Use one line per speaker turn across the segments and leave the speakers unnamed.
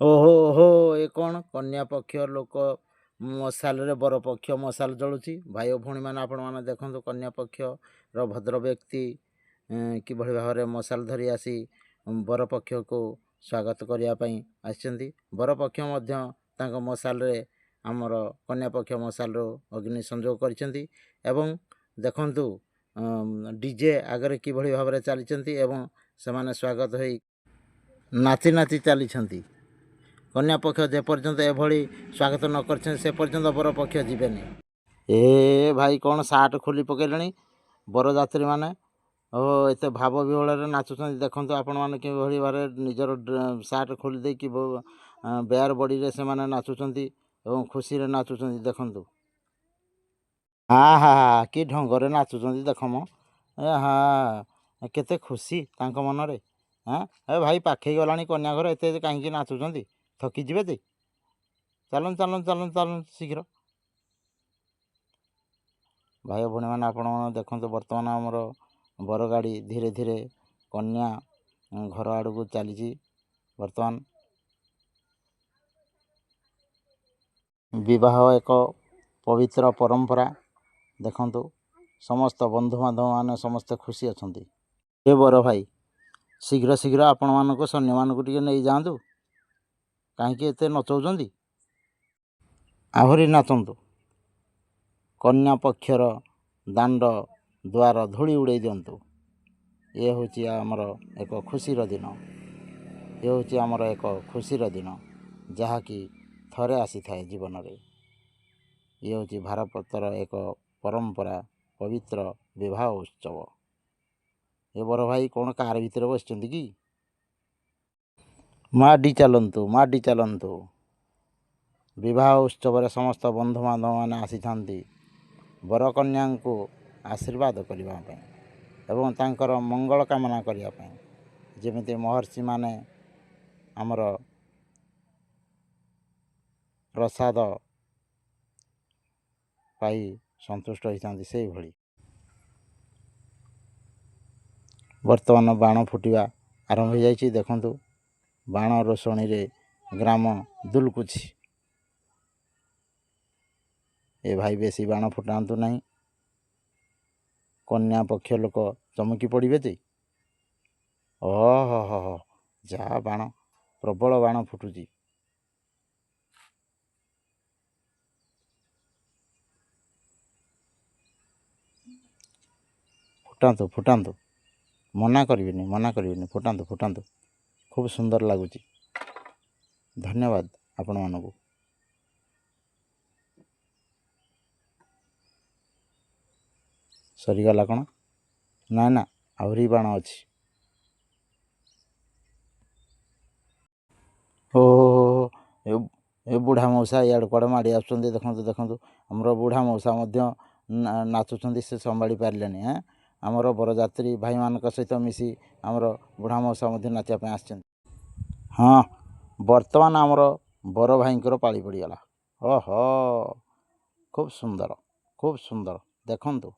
ଓହୋ ଓହୋ ଏ କ'ଣ କନ୍ୟା ପକ୍ଷ ଲୋକ ମଶାଲରେ ବର ପକ୍ଷ ମଶାଲ ଜଳୁଛି। ଭାଇ ଓ ଭଉଣୀମାନେ ଆପଣମାନେ ଦେଖନ୍ତୁ କନ୍ୟା ପକ୍ଷର ଭଦ୍ର ବ୍ୟକ୍ତି କିଭଳି ଭାବରେ ମଶାଲ ଧରି ଆସି ବର ପକ୍ଷକୁ ସ୍ୱାଗତ କରିବା ପାଇଁ ଆସିଛନ୍ତି। ବର ପକ୍ଷ ମଧ୍ୟ ତାଙ୍କ ମଶାଲରେ ଆମର କନ୍ୟା ପକ୍ଷ ମଶାଲରୁ ଅଗ୍ନି ସଂଯୋଗ କରିଛନ୍ତି ଏବଂ ଦେଖନ୍ତୁ ଡିଜେ ଆଗରେ କିଭଳି ଭାବରେ ଚାଲିଛନ୍ତି ଏବଂ ସେମାନେ ସ୍ୱାଗତ ହୋଇ ନାଚି ନାଚି ଚାଲିଛନ୍ତି। କନ୍ୟା ପକ୍ଷ ଯେପର୍ଯ୍ୟନ୍ତ ଏଭଳି ସ୍ୱାଗତ ନ କରିଛନ୍ତି ସେ ପର୍ଯ୍ୟନ୍ତ ବର ପକ୍ଷ ଯିବେନି। ଏ ଭାଇ କ'ଣ ସାର୍ଟ ଖୋଲି ପକାଇଲେଣି ବରଯାତ୍ରୀମାନେ ଓ ଏତେ ଭାବ ବିହ୍ୱଳରେ ନାଚୁଛନ୍ତି। ଦେଖନ୍ତୁ ଆପଣମାନେ କିଭଳି ଭାବରେ ନିଜର ସାର୍ଟ ଖୋଲି ଦେଇକି ବେୟାର ବଡ଼ିରେ ସେମାନେ ନାଚୁଛନ୍ତି ଏବଂ ଖୁସିରେ ନାଚୁଛନ୍ତି। ଦେଖନ୍ତୁ ହା କି ଢଙ୍ଗରେ ନାଚୁଛନ୍ତି ଦେଖମ। ହା କେତେ ଖୁସି ତାଙ୍କ ମନରେ। ଏ ଭାଇ ପାଖେଇ ଗଲାଣି କନ୍ୟା ଘର, ଏତେ କାହିଁକି ନାଚୁଛନ୍ତି? ଥକିଯିବେ ଯେ। ଚାଲନ୍ତୁ ଚାଲନ୍ତୁ ଚାଲନ୍ତୁ ଚାଲନ୍ତୁ ଶୀଘ୍ର। ଭାଇ ଭଉଣୀମାନେ ଆପଣମାନେ ଦେଖନ୍ତୁ ବର୍ତ୍ତମାନ ଆମର ବରଗାଡ଼ି ଧୀରେ ଧୀରେ କନ୍ୟା ଘର ଆଡ଼କୁ ଚାଲିଛି। ବର୍ତ୍ତମାନ ବିବାହ ଏକ ପବିତ୍ର ପରମ୍ପରା। ଦେଖନ୍ତୁ ସମସ୍ତ ବନ୍ଧୁବାନ୍ଧବମାନେ ସମସ୍ତେ ଖୁସି ଅଛନ୍ତି। ଏ ବର ଭାଇ ଶୀଘ୍ର ଶୀଘ୍ର ଆପଣମାନଙ୍କୁ ସୈନ୍ୟମାନଙ୍କୁ ଟିକେ ନେଇଯାଆନ୍ତୁ। କାହିଁକି ଏତେ ନଚଉଛନ୍ତି? ଆହୁରି ନାଚନ୍ତୁ। କନ୍ୟା ପକ୍ଷର ଦାଣ୍ଡ ଦୁଆର ଧୂଳି ଉଡ଼େଇ ଦିଅନ୍ତୁ। ଏ ହେଉଛି ଆମର ଏକ ଖୁସିର ଦିନ। ଏ ହେଉଛି ଆମର ଏକ ଖୁସିର ଦିନ, ଯାହାକି ଥରେ ଆସିଥାଏ ଜୀବନରେ। ଇଏ ହେଉଛି ଭାରତର ଏକ ପରମ୍ପରା, ପବିତ୍ର ବିବାହ ଉତ୍ସବ। ଏ ବର ଭାଇ କ'ଣ କାର ଭିତରେ ବସିଛନ୍ତି କି? ମାଡ଼ି ଚାଲନ୍ତୁ ମାଡ଼ି ଚାଲନ୍ତୁ। ବିବାହ ଉତ୍ସବରେ ସମସ୍ତ ବନ୍ଧୁବାନ୍ଧବମାନେ ଆସିଥାନ୍ତି ବରକନ୍ୟାଙ୍କୁ ଆଶୀର୍ବାଦ କରିବା ପାଇଁ ଏବଂ ତାଙ୍କର ମଙ୍ଗଳ କାମନା କରିବା ପାଇଁ। ଯେମିତି ମହର୍ଷିମାନେ ଆମର ପ୍ରସାଦ ପାଇ ସନ୍ତୁଷ୍ଟ ହୋଇଥାନ୍ତି, ସେଇଭଳି ବର୍ତ୍ତମାନ ବାଣ ଫୁଟିବା ଆରମ୍ଭ ହୋଇଯାଇଛି। ଦେଖନ୍ତୁ ବାଣ ରୋଷଣୀରେ ଗ୍ରାମ ଦୁଲକୁଛି। ଏ ଭାଇ ବେଶୀ ବାଣ ଫୁଟାନ୍ତୁ ନାହିଁ, କନ୍ୟା ପକ୍ଷ ଲୋକ ଚମକି ପଡ଼ିବେ ଯେ। ଓହୋ ଯାହା ବାଣ, ପ୍ରବଳ ବାଣ ଫୁଟୁଛି। ଫୁଟାନ୍ତୁ ଫୁଟାନ୍ତୁ, ମନା କରିବିନି ଫୁଟାନ୍ତୁ ଫୁଟାନ୍ତୁ। ଖୁବ୍ ସୁନ୍ଦର ଲାଗୁଛି। ଧନ୍ୟବାଦ ଆପଣମାନଙ୍କୁ। ସରିଗଲା କ'ଣ? ନା ଆହୁରି ବାଣ ଅଛି। ଏ ବୁଢ଼ା ମଉସା ଇଆଡ଼େ କୁଆଡ଼େ ମାଡ଼ି ଆସୁଛନ୍ତି। ଦେଖନ୍ତୁ ଦେଖନ୍ତୁ ଆମର ବୁଢ଼ା ମଉସା ମଧ୍ୟ ନାଚୁଛନ୍ତି, ସେ ସମ୍ଭାଳି ପାରିଲେନି। ଆମର ବରଯାତ୍ରୀ ଭାଇମାନଙ୍କ ସହିତ ମିଶି ଆମର ବୁଢ଼ା ମଉସା ମଧ୍ୟ ନାଚିବା ପାଇଁ ଆସିଛନ୍ତି। ହଁ ବର୍ତ୍ତମାନ ଆମର ବର ଭାଇଙ୍କର ପାଳି ପଡ଼ିଗଲା। ଓହୋ ଖୁବ୍ ସୁନ୍ଦର ଖୁବ୍ ସୁନ୍ଦର। ଦେଖନ୍ତୁ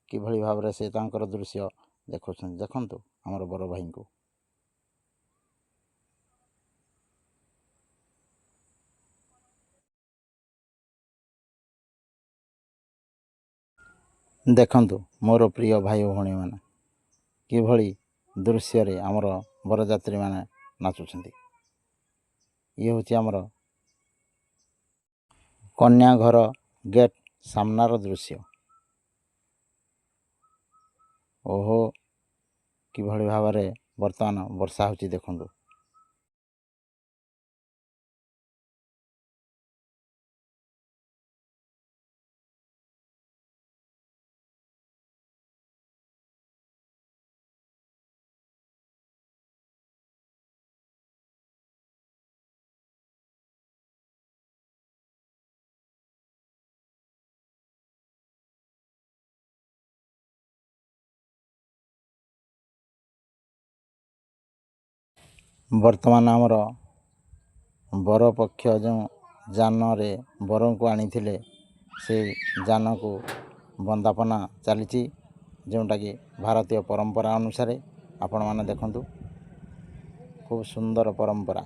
କିଭଳି ଭାବରେ ସେ ତାଙ୍କର ଦୃଶ୍ୟ ଦେଖୁଛନ୍ତି। ଦେଖନ୍ତୁ ଆମର ବର ଭାଇଙ୍କୁ। ଦେଖନ୍ତୁ ମୋର ପ୍ରିୟ ଭାଇ ଓ ଭଉଣୀମାନେ କିଭଳି ଦୃଶ୍ୟରେ ଆମର ବରଯାତ୍ରୀମାନେ ନାଚୁଛନ୍ତି। ଇଏ ହେଉଛି ଆମର କନ୍ୟା ଘର ଗେଟ୍ ସାମ୍ନାର ଦୃଶ୍ୟ। ଓହୋ କିଭଳି ଭାବରେ ବର୍ତ୍ତମାନ ବର୍ଷା ହେଉଛି ଦେଖନ୍ତୁ। ବର୍ତ୍ତମାନ ଆମର ବର ପକ୍ଷ ଯେଉଁ ଯାନରେ ବରଙ୍କୁ ଆଣିଥିଲେ, ସେ ଯାନକୁ ବନ୍ଦାପନା ଚାଲିଛି, ଯେଉଁଟାକି ଭାରତୀୟ ପରମ୍ପରା ଅନୁସାରେ। ଆପଣମାନେ ଦେଖନ୍ତୁ ଖୁବ୍ ସୁନ୍ଦର ପରମ୍ପରା।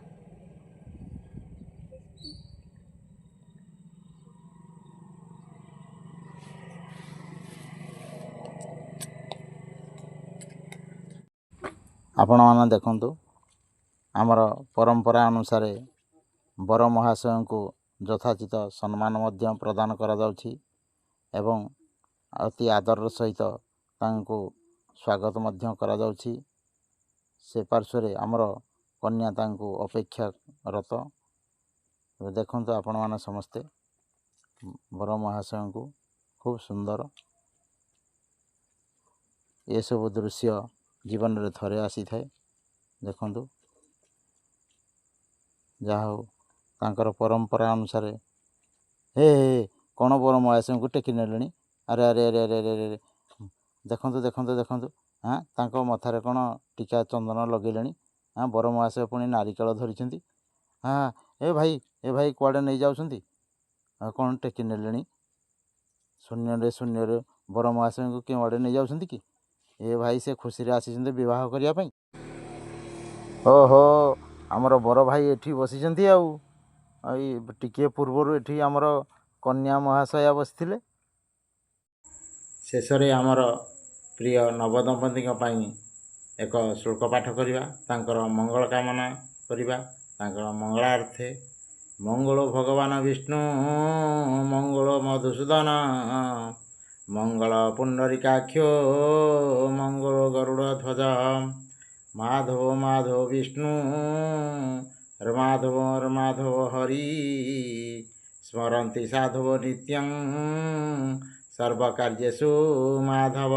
ଆପଣମାନେ ଦେଖନ୍ତୁ ଆମର ପରମ୍ପରା ଅନୁସାରେ ବର ମହାଶୟଙ୍କୁ ଯଥାଚିତ ସମ୍ମାନ ମଧ୍ୟ ପ୍ରଦାନ କରାଯାଉଛି ଏବଂ ଅତି ଆଦରର ସହିତ ତାଙ୍କୁ ସ୍ୱାଗତ ମଧ୍ୟ କରାଯାଉଛି। ସେ ପାର୍ଶ୍ୱରେ ଆମର କନ୍ୟା ତାଙ୍କୁ ଅପେକ୍ଷାରତ। ଦେଖନ୍ତୁ ଆପଣମାନେ ସମସ୍ତେ ବର ମହାଶୟଙ୍କୁ ଖୁବ୍ ସୁନ୍ଦର। ଏସବୁ ଦୃଶ୍ୟ ଜୀବନରେ ଥରେ ଆସିଥାଏ। ଦେଖନ୍ତୁ ଯାହା ହଉ ତାଙ୍କର ପରମ୍ପରା ଅନୁସାରେ ହେ କ'ଣ ବର ମହାଶୟଙ୍କୁ ଟେକି ନେଲେଣି। ଆରେ ଆରେ ଆରେ ଆରେ ଆରେ ଆରେ ଦେଖନ୍ତୁ ଦେଖନ୍ତୁ ଦେଖନ୍ତୁ ତାଙ୍କ ମଥାରେ କ'ଣ ଟୀକା ଚନ୍ଦନ ଲଗେଇଲେଣି। ବର ମହାଶୟ ପୁଣି ନାରିକେଳ ଧରିଛନ୍ତି। ଏ ଭାଇ କୁଆଡ଼େ ନେଇଯାଉଛନ୍ତି? କ'ଣ ଟେକି ନେଲେଣି? ଶୂନ୍ୟରେ ବର ମହାଶୟଙ୍କୁ କେଉଁଆଡ଼େ ନେଇଯାଉଛନ୍ତି କି? ଏ ଭାଇ ସେ ଖୁସିରେ ଆସିଛନ୍ତି ବିବାହ କରିବା ପାଇଁ। ଓହୋ, ଆମର ବର ଭାଇ ଏଠି ବସିଛନ୍ତି। ଆଉ ଏଇ ଟିକିଏ ପୂର୍ବରୁ ଏଠି ଆମର କନ୍ୟା ମହାଶୟା ବସିଥିଲେ। ଶେଷରେ ଆମର ପ୍ରିୟ ନବଦମ୍ପତିଙ୍କ ପାଇଁ ଏକ ଶ୍ଲୋକ ପାଠ କରିବା, ତାଙ୍କର ମଙ୍ଗଳ କାମନା କରିବା। ତାଙ୍କର ମଙ୍ଗଳାର୍ଥେ ମଙ୍ଗଳ ଭଗବାନ ବିଷ୍ଣୁ ମଙ୍ଗଳ ମଧୁସୂଦନ ମଙ୍ଗଳ ପୁଣ୍ଡରୀକାକ୍ଷ ମଙ୍ଗଳ ଗରୁଡ଼ ଧ୍ୱଜ ମାଧବ ମାଧବ ବିଷ୍ଣୁ ମାଧବ ହରି ସ୍ମରନ୍ତି ସାଧବ ନିତ୍ୟଂ ସର୍ବକାର୍ଯ୍ୟେଷୁ ମାଧବ।